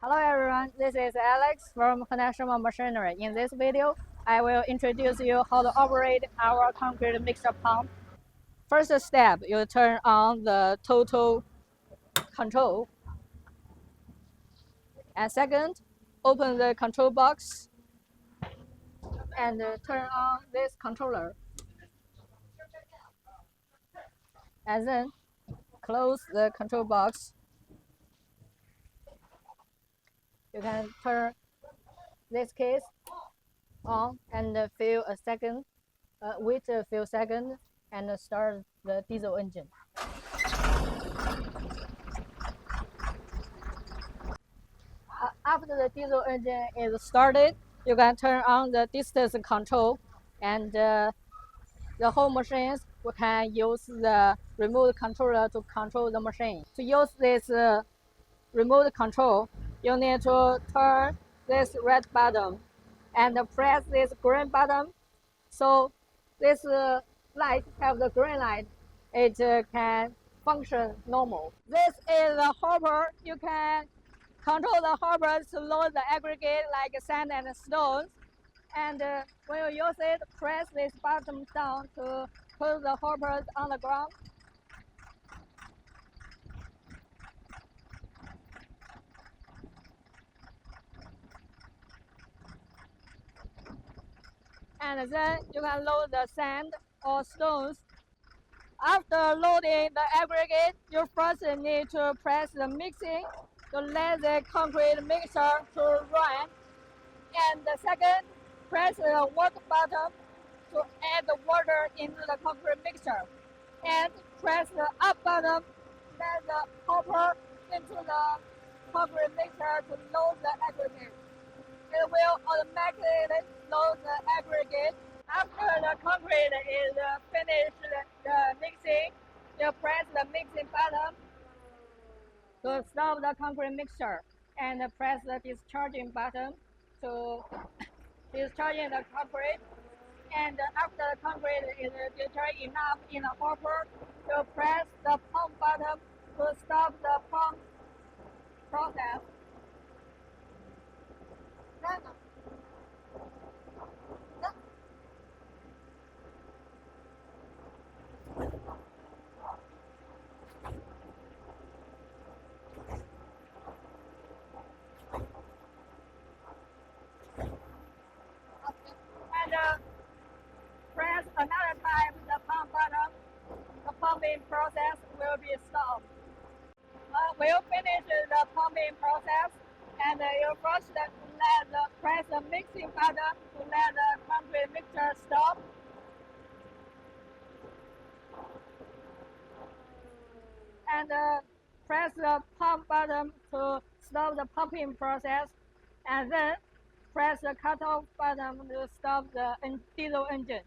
Hello everyone, this is Alex from Connection Machinery. In this video, I will introduce you how to operate our concrete mixer pump. First step, you turn on the total control. And second, open the control box and turn on this controller. And then close the control box. You can turn this case on and wait a few seconds and start the diesel engine. After the diesel engine is started, you can turn on the distance control, and the whole machines can use the remote controller to control the machine. To use this remote control, you need to turn this red button and press this green button. So this light have the green light, it can function normal. This is the hopper. You can control the hoppers to load the aggregate like sand and stones. And when you use it, press this button down to put the hoppers on the ground. And then you can load the sand or stones. After loading the aggregate, you first need to press the mixing to let the concrete mixture to run. And the second, press the water button to add the water into the concrete mixture. And press the up button, let the hopper into the concrete mixture to load the aggregate. It will automatically load the aggregate. After the concrete is finished the mixing, you press the mixing button to stop the concrete mixture and press the discharging button to discharging the concrete. And after the concrete is discharged enough in the hopper, you press the pump button to stop the pump process. And press another time the pump button, the pumping process will be stopped. We'll finish the pumping process, and you first press the mixing button to let the concrete mixture stop. And press the pump button to stop the pumping process, and then press the cutoff button to stop the diesel engine.